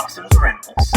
Dawson's Rambles.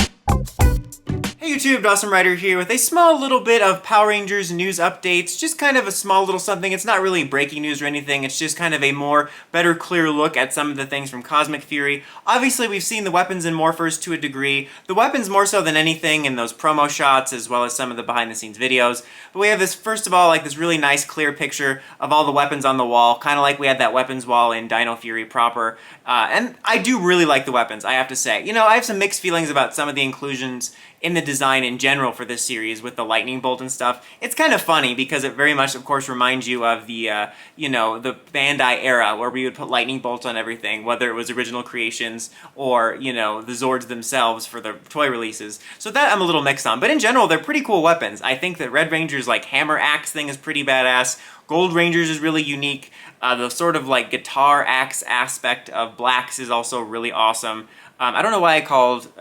Hey YouTube, Dawson Ryder here with a small little bit of Power Rangers news updates. Just kind of a small little something. It's not really breaking news or anything. It's just kind of a better, clear look at some of the things from Cosmic Fury. Obviously, we've seen the weapons and morphers to a degree. The weapons more so than anything in those promo shots, as well as some of the behind-the-scenes videos. But we have this, first of all, like this really nice, clear picture of all the weapons on the wall, kind of like we had that weapons wall in Dino Fury proper. And I do really like the weapons, I have to say. You know, I have some mixed feelings about some of the inclusions in the design in general for this series with the lightning bolt and stuff. It's kind of funny because it very much, of course, reminds you of the, the Bandai era where we would put lightning bolts on everything, whether it was original creations or, the Zords themselves for the toy releases. So that I'm a little mixed on. But in general, they're pretty cool weapons. I think that Red Ranger's like hammer axe thing is pretty badass. Gold Ranger's is really unique. The sort of like guitar axe aspect of Black's is also really awesome. I don't know why I called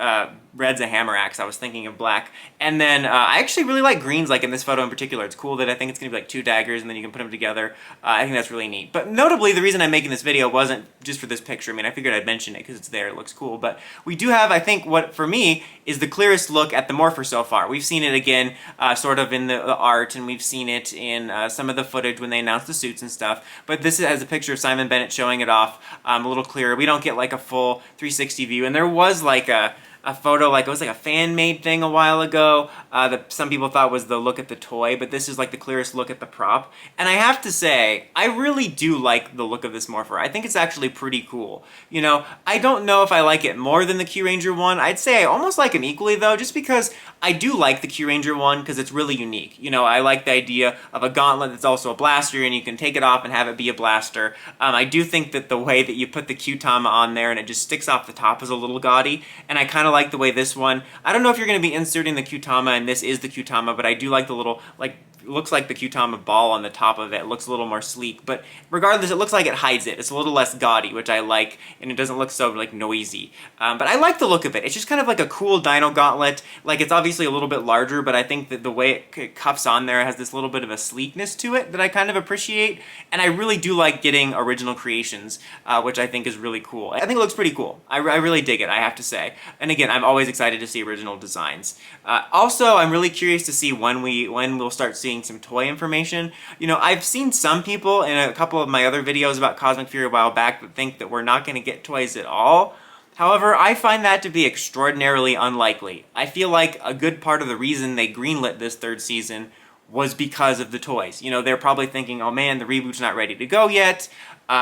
Red's a hammer axe. I was thinking of Black. And then I actually really like Green's, like in this photo in particular. It's cool that I think it's going to be like two daggers and then you can put them together. I think that's really neat. But notably, the reason I'm making this video wasn't just for this picture. I mean, I figured I'd mention it because it's there. It looks cool. But we do have, I think, what for me is the clearest look at the Morpher so far. We've seen it again sort of in the art, and we've seen it in some of the footage when they announced the suits and stuff. But this has a picture of Simon Bennett showing it off a little clearer. We don't get like a full 360 view. And there was like a photo, like it was like a fan-made thing a while ago that some people thought was the look at the toy, but this is like the clearest look at the prop. And I have to say, I really do like the look of this Morpher. I think it's actually pretty cool. You know, I don't know if I like it more than the Q-Ranger one. I'd say I almost like them equally though, just because I do like the Q-Ranger one because it's really unique. You know, I like the idea of a gauntlet that's also a blaster and you can take it off and have it be a blaster. I do think that the way that you put the Q-Tama on there and it just sticks off the top is a little gaudy, and I kind of like the way this one, I don't know if you're going to be inserting the Q-Tama and this is the Q-Tama, but I do like the little, like, it looks like the Q-Tama ball on the top of it. It looks a little more sleek, but regardless, it looks like it hides it. It's a little less gaudy, which I like, and it doesn't look so, like, noisy. But I like the look of it. It's just kind of like a cool dino gauntlet. Like, it's obviously a little bit larger, but I think that the way it cuffs on there has this little bit of a sleekness to it that I kind of appreciate, and I really do like getting original creations, which I think is really cool. I think it looks pretty cool. I really dig it, I have to say. And again, I'm always excited to see original designs. Also, I'm really curious to see when we'll start seeing some toy information. You know, I've seen some people in a couple of my other videos about Cosmic Fury a while back that think that we're not going to get toys at all. However, I find that to be extraordinarily unlikely. I feel like a good part of the reason they greenlit this third season was because of the toys. You know, they're probably thinking, oh man, the reboot's not ready to go yet. We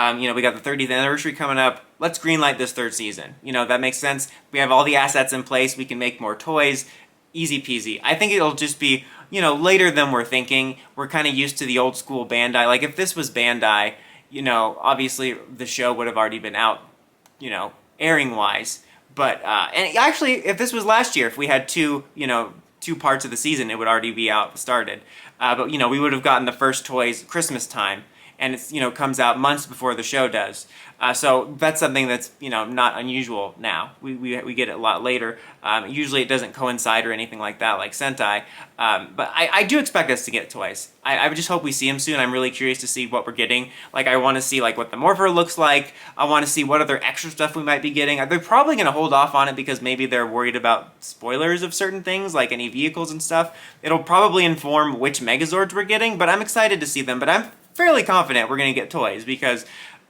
got the 30th anniversary coming up. Let's greenlight this third season. You know, that makes sense. We have all the assets in place. We can make more toys. Easy peasy. I think it'll just be, later than we're thinking. We're kind of used to the old school Bandai. Like, if this was Bandai, obviously the show would have already been out, airing-wise. But, and actually, if this was last year, if we had two parts of the season, it would already be out, started. But, we would have gotten the first toys Christmas time. And it's, comes out months before the show does. So that's something that's, not unusual now. We get it a lot later. Usually it doesn't coincide or anything like that, like Sentai. But I do expect us to get toys. I just hope we see them soon. I'm really curious to see what we're getting. Like, I want to see, like, what the Morpher looks like. I want to see what other extra stuff we might be getting. They're probably going to hold off on it because maybe they're worried about spoilers of certain things, like any vehicles and stuff. It'll probably inform which Megazords we're getting, but I'm excited to see them. But I'm fairly confident we're going to get toys because,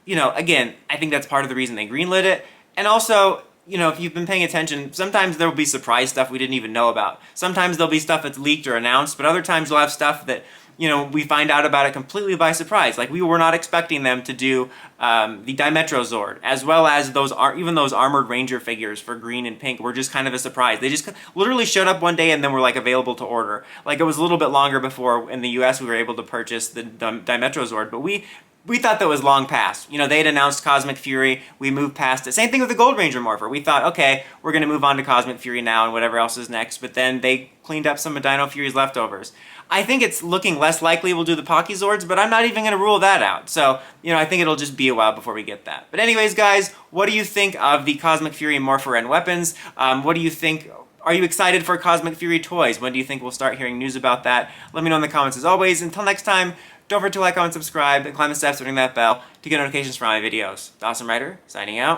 again, I think that's part of the reason they greenlit it. And also, if you've been paying attention, sometimes there will be surprise stuff we didn't even know about. Sometimes there'll be stuff that's leaked or announced, but other times you'll have stuff that, we find out about it completely by surprise. Like, we were not expecting them to do the Dimetro Zord, as well as even those Armored Ranger figures for green and pink were just kind of a surprise. They just literally showed up one day and then were, like, available to order. Like, it was a little bit longer before in the US we were able to purchase the Dimetro Zord, but we thought that was long past. They had announced Cosmic Fury, we moved past it. Same thing with the Gold Ranger Morpher. We thought, okay, we're going to move on to Cosmic Fury now and whatever else is next, but then they cleaned up some of Dino Fury's leftovers. I think it's looking less likely we'll do the Pocky Zords, but I'm not even going to rule that out. So, I think it'll just be a while before we get that. But anyways, guys, what do you think of the Cosmic Fury Morpher and Weapons? What do you think? Are you excited for Cosmic Fury toys? When do you think we'll start hearing news about that? Let me know in the comments as always. Until next time, don't forget to like, comment, subscribe, and climb the steps, ring that bell to get notifications for all my videos. Dawson Ryder, signing out.